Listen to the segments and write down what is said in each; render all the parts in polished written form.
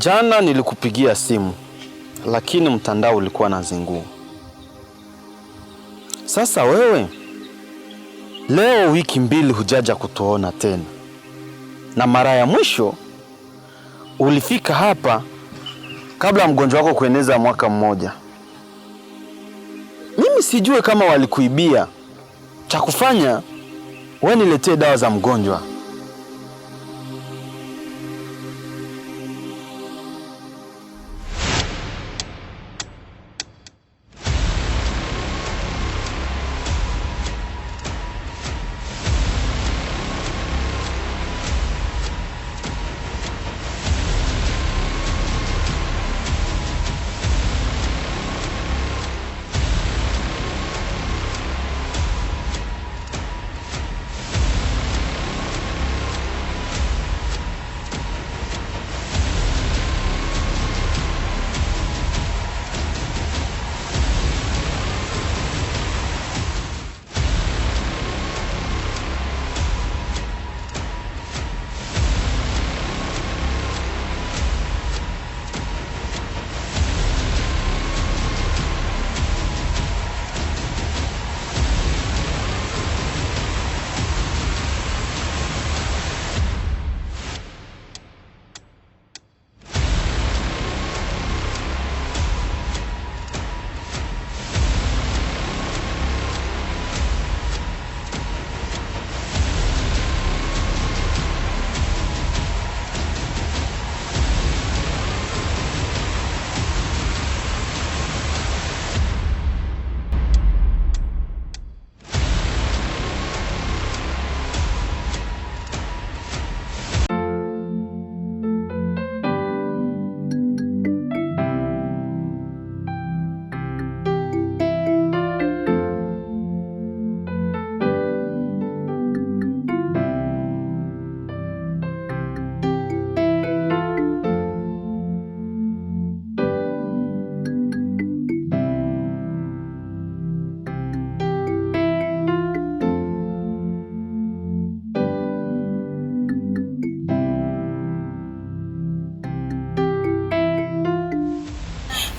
Jana nilikupigia simu, lakini mtandao ulikuwa na zinguo. Sasa wewe, leo wiki mbili hujaja kutuona tena. Na mara ya mwisho, ulifika hapa kabla mgonjwa wako kueneza mwaka mmoja. Mimi sijue kama walikuibia. Cha kufanya, wewe niletee dawa za mgonjwa.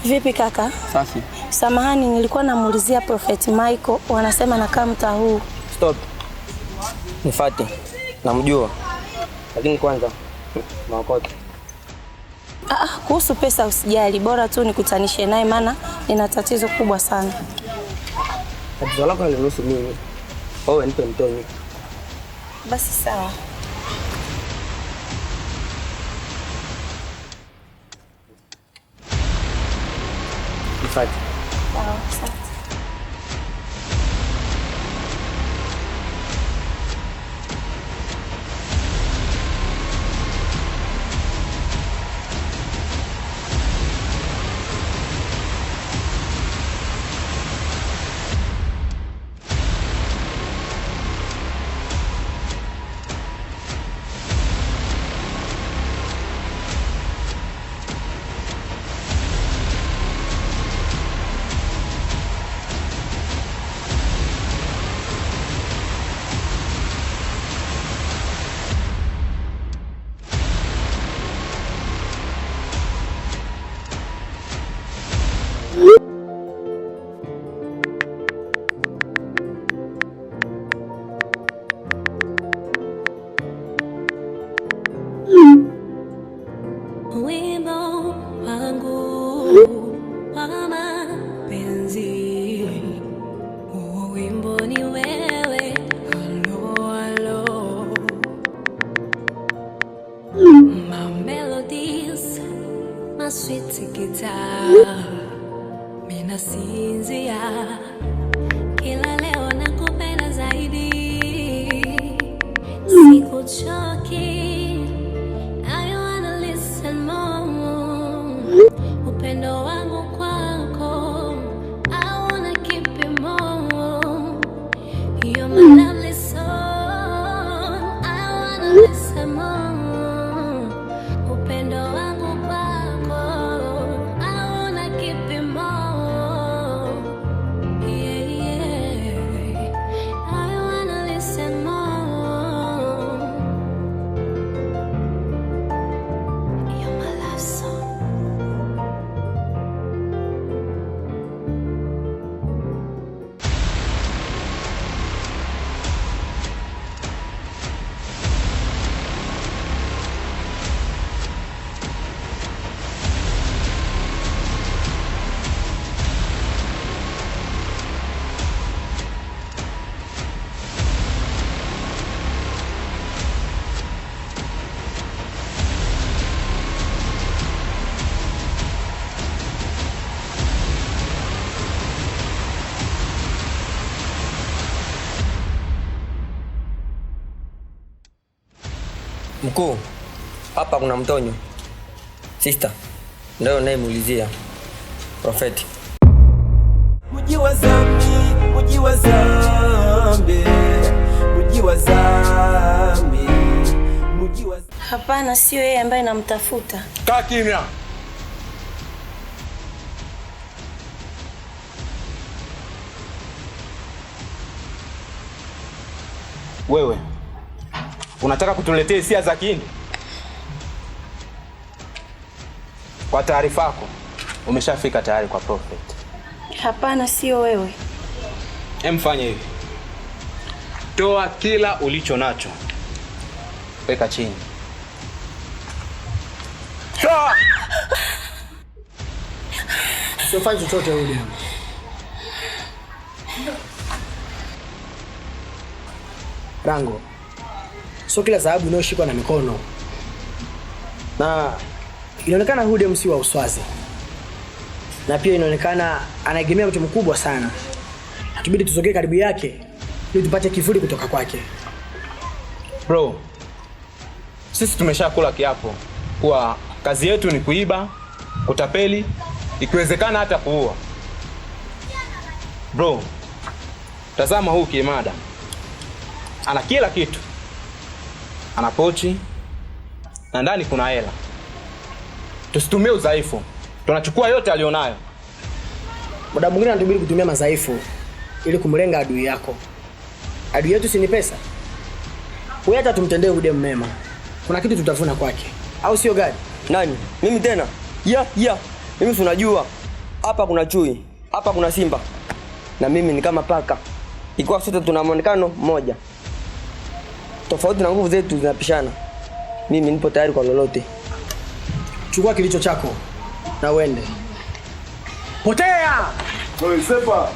Vipi kaka? Safi. Samahani, nilikuwa namuulizia Prophet Michael, wanasema nakaa mtaa huu. Stop. Nifuate. Namjua. Lakini kwanza maokoto. Kuhusu pesa usijali, bora tu nikutanishe naye maana nina tatizo kubwa sana. Tatizo lako halihusu mimi. Wewe nipe mtoni. Basi sawa. Nifuate. Sawa, sawa. So Mkuu, hapa kuna mtonyo. Sister, ndio nayemuulizia Prophet. Mji wa zambi, mji wa zambi, mji wa zambi, mji wa... Hapana, sio yeye ambaye namtafuta. Kaa kimya. Wewe unataka kutuletea hisia za kihindi? Kwa taarifa yako, umeshafika tayari kwa Prophet. Hapana, sio wewe. Mfanye hivi. Toa kila ulicho nacho. Weka chini. Toa! Usifanye chochote yule. Rango. Sio kila sababu inayoshikwa na mikono. Na inaonekana huyu si wa uswazi. Na pia inaonekana anaegemea mtu mkubwa sana. Hatubidi tusogee karibu yake ili tupate kivuli kutoka kwake. Bro, sisi tumeshakula kiapo kuwa kazi yetu ni kuiba, kutapeli, ikiwezekana hata kuua. Bro, tazama huu kimada. Ana kila kitu. Ana pochi na ndani kuna hela. Tusitumie udhaifu. Tunachukua yote alionayo. Muda mwingine anatubidi kutumia madhaifu ili kumlenga adui yako. Adui yetu si ni pesa. Wewe hata tumtendee huyu mema. Kuna kitu tutavuna kwake. Au sio gani? Nani? Mimi tena? Ya. Mimi unajua. Hapa kuna chui, hapa kuna simba. Na mimi ni kama paka. Ikiwa sote tuna muonekano mmoja. Tofauti na nguvu zetu zinapishana. Mimi nipo tayari kwa lolote. Chukua kilicho chako na uende. Potea! Wewe sepa.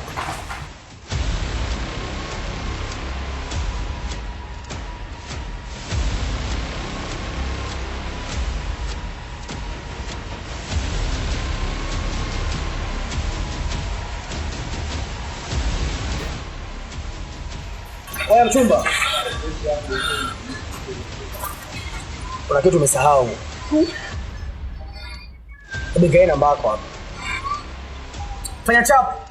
Oya mchumba. Kuna kitu umesahau. Hebu gaina namba yako hapa. Fanya chap.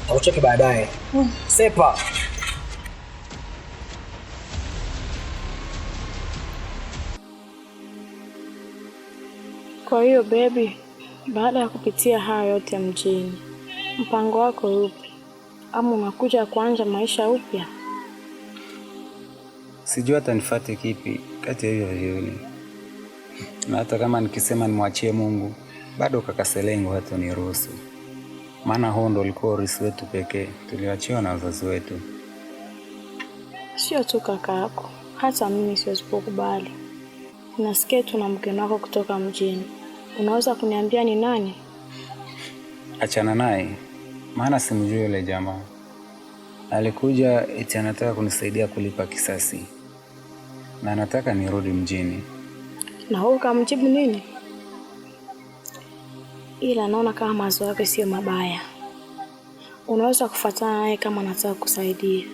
Taucheke baadaye. Sepa. Kwa hiyo baby, baada ya kupitia haya yote mjini, mpango wako upi? Ama unakuja kuanza maisha upya? Sijui hata nifuate kipi kati ya hivyo viwili. Na hata kama nikisema nimwachie Mungu, bado kaka Selengo hata niruhusu. Maana huo ndo ulikuwa urisi wetu pekee, tuliachiwa na wazazi wetu. Sio tu kaka yako, hata mimi siwezi kukubali. Nasikia tu na mgeni wako kutoka mjini. Unaweza kuniambia ni nani? Achana naye, maana simjui yule jamaa. Alikuja eti anataka kunisaidia kulipa kisasi. Na anataka nirudi mjini. Na wewe ukamjibu nini? Ila naona kama mawazo yake sio mabaya. Unaweza kufuatana naye kama anataka kusaidia.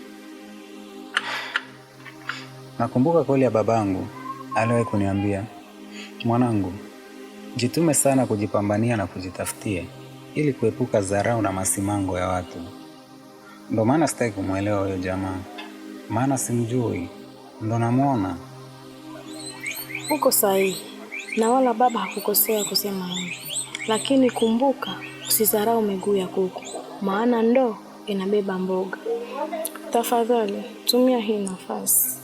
Nakumbuka kauli ya babangu aliwahi kuniambia, mwanangu, jitume sana kujipambania na kujitafutia ili kuepuka dharau na masimango ya watu. Ndo maana sitaki kumuelewa huyo jamaa. Maana simjui, ndo namuona. Uko sahihi. Na wala baba hakukosea kusema hivi. Lakini kumbuka, usidharau miguu ya kuku. Maana ndoo inabeba mboga. Tafadhali, tumia hii nafasi.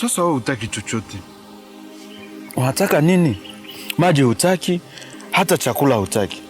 Sasa wewe hutaki chochote. Unataka nini? Maji hutaki, hata chakula hutaki.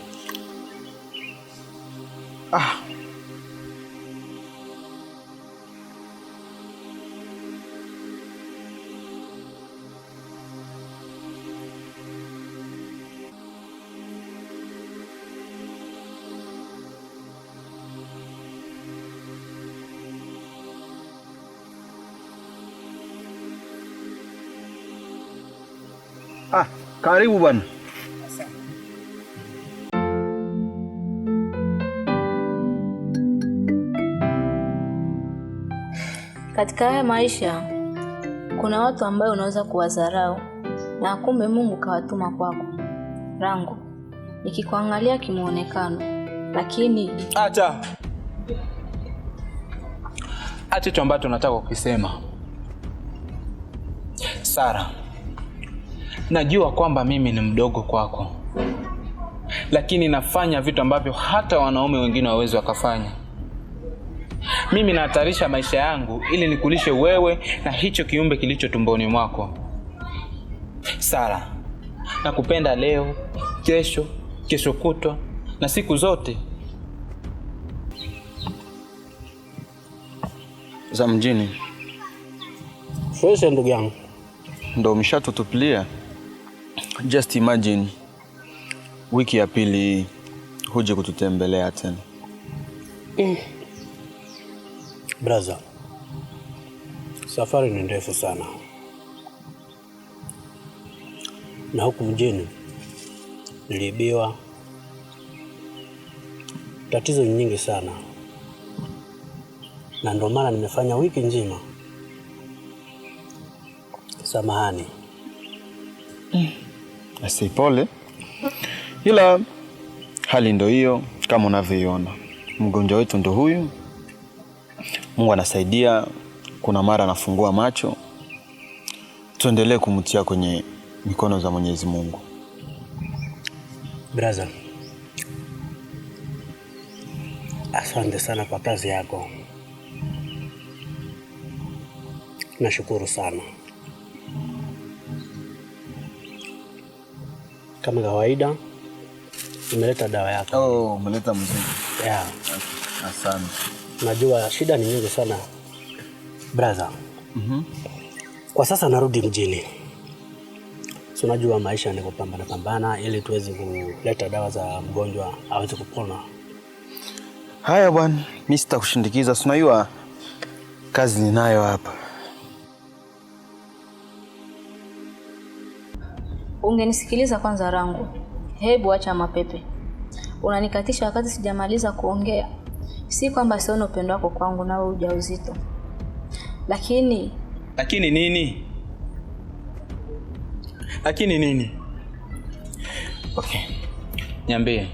Karibu bwana. Katika haya maisha kuna watu ambao unaweza kuwadharau na kumbe Mungu kawatuma kwako. Rango, nikikuangalia kimuonekano, lakini acha hicho ambacho nataka kukisema. Sara, najua kwamba mimi ni mdogo kwako, lakini nafanya vitu ambavyo hata wanaume wengine hawawezi wakafanya. Mimi nahatarisha maisha yangu ili nikulishe wewe na hicho kiumbe kilicho tumboni mwako. Sara, nakupenda leo, kesho kutwa na siku zote. Za mjini. Fresh ndugu yangu. Ndio umeshatutupilia. Just imagine wiki ya pili huje kututembelea tena. Brother, safari ni ndefu sana. Na huku mjini niliibiwa. Tatizo nyingi sana. Na ndio maana nimefanya wiki nzima. Samahani. Asipole. Ila hali ndio hiyo kama unavyoiona. Mgonjwa wetu ndio huyu. Mungu anasaidia, kuna mara anafungua macho. Tuendelee kumtia kwenye mikono za Mwenyezi Mungu. Brother, asante sana kwa kazi yako. Nashukuru sana. Kama kawaida, nimeleta dawa yako. Oh, umeleta mzigo. Yeah. Asante. Najua shida ni nyingi sana. Brother. Kwa sasa narudi mjini. So najua maisha ni kupambana ili tuweze kuleta dawa za mgonjwa aweze kupona. Haya bwana, mimi sitakushindikiza. Unajua kazi ninayo hapa. Ungenisikiliza kwanza Rango. Hebu acha mapepe. Unanikatisha wakati sijamaliza kuongea. Si kwamba sioni upendo wako kwangu na wewe ujauzito. Lakini nini? Lakini nini? Okay. Niambie.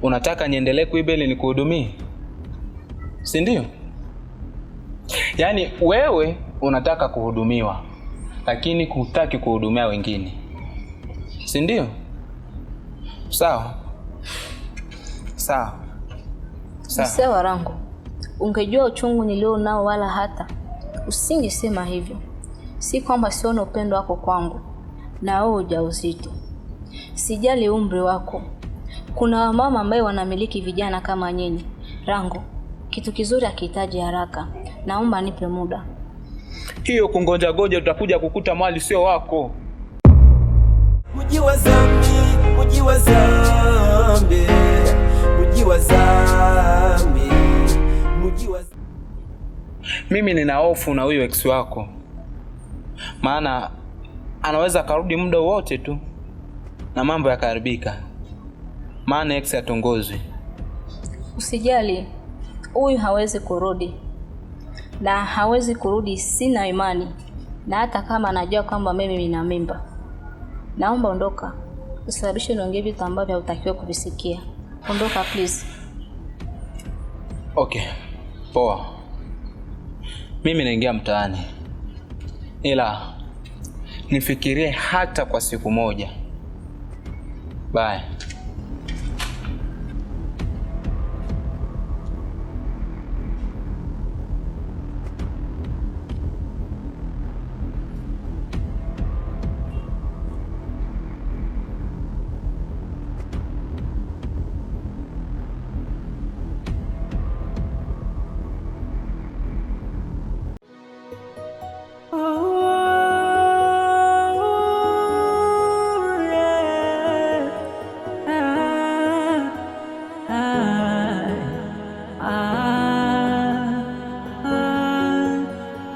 Unataka niendelee kuiba ili nikuhudumie? Si ndio? Yaani wewe unataka kuhudumiwa, lakini hutaki kuhudumia wengine. Si ndio? Sawa. Sawa Rango. Ungejua uchungu nilio nao wala hata usingesema hivyo. Si kwamba sioni upendo wako kwangu na wewe ujauzito. Sijali umri wako. Kuna wamama ambao wanamiliki vijana kama nyinyi. Rango, kitu kizuri hakihitaji haraka. Naomba nipe muda. Hiyo kungoja utakuja kukuta mali sio wako. Mji wa zambi. Mimi nina hofu na huyo ex wako. Maana anaweza karudi muda wote tu na mambo yakaharibika. Maana ex atongozwi. Usijali. Huyu hawezi kurudi. Na hawezi kurudi, sina imani. Na hata kama anajua kwamba mimi nina mimba. Naomba ondoka. Usababishe niongee vitu ambavyo hautakiwa kuvisikia. Ondoka please. Okay. Poa. Mimi naingia mtaani. Ila nifikirie hata kwa siku moja. Bye.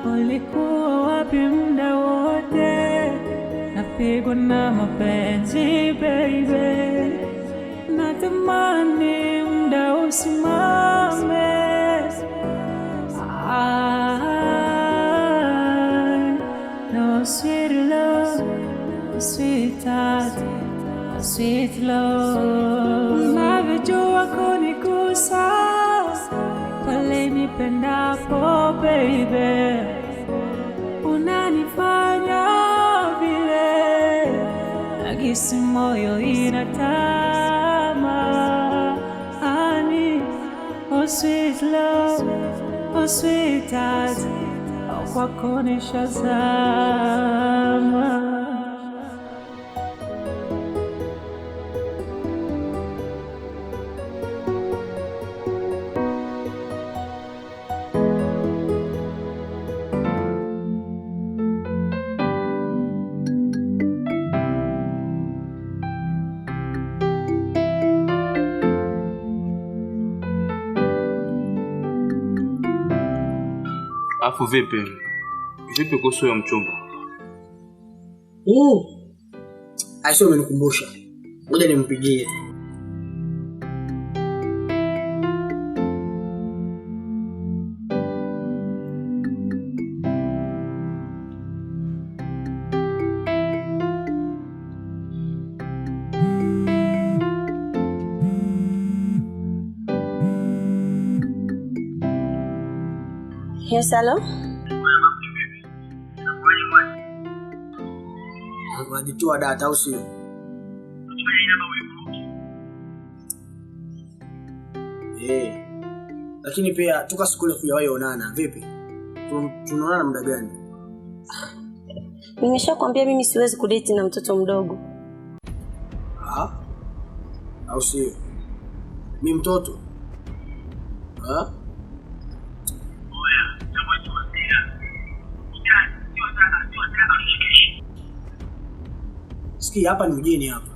Ulikuwa wapi muda wote? Napigwa na mapenzi baby, natamani muda usimame. No sweet love, sweetheart, sweet love. Unavyojua kunigusa pale nipendapo baby, unanifanya vile nahisi moyo inatama. Honey, oh sweet love, oh sweetheart, kwako nishazama. Afu vipi kuhusu huyo mchumba? Aisee, umenikumbusha. Ngoja nimpigie. Yes, hello? Unajitoa data au sio? Lakini pia toka siku ile tuliwahi onana, vipi? Tunaonana muda gani? Nimeshakwambia mimi siwezi kudate na mtoto mdogo. Au sio? Mimi mtoto? Sikia, hapa ni mjini hapa.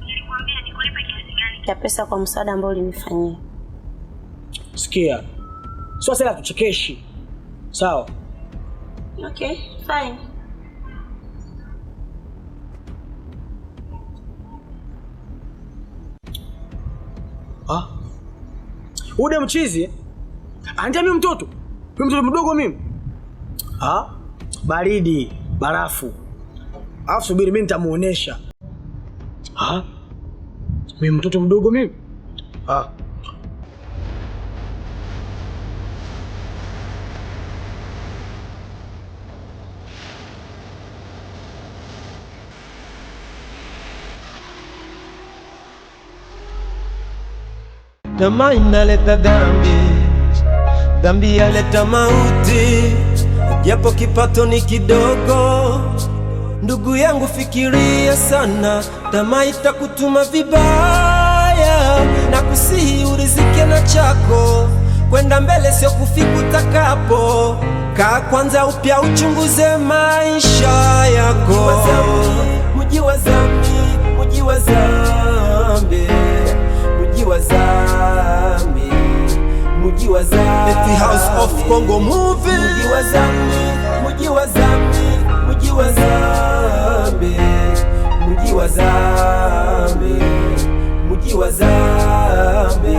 Nilikwambia nikulipe kiasi gani cha pesa kwa msaada ambao ulinifanyia. Sikia, sio sasa tuchekeshi. Sawa? Okay, fine. Ude mchizi? Anja mimi mtoto? Mimi mtoto mdogo mimi? Baridi, barafu. Alafu subiri mimi nitamuonesha. Mimi mtoto mdogo mimi? Tamaa inaleta dhambi, dhambi yaleta mauti, japo kipato ni kidogo. Ndugu yangu fikiria sana, tamaa itakutuma vibaya, na kusihi urizike na chako, kwenda mbele sio kufika utakapo. Kaa kwanza upya uchunguze maisha yako. Mji wa zambi, mji wa zambi, mji wa zambi, mji wa zambi, the House of Congo movie. Mji wa zambi, mji wa zambi, mji wa zambi, mji wa zambi, mji wa zambi.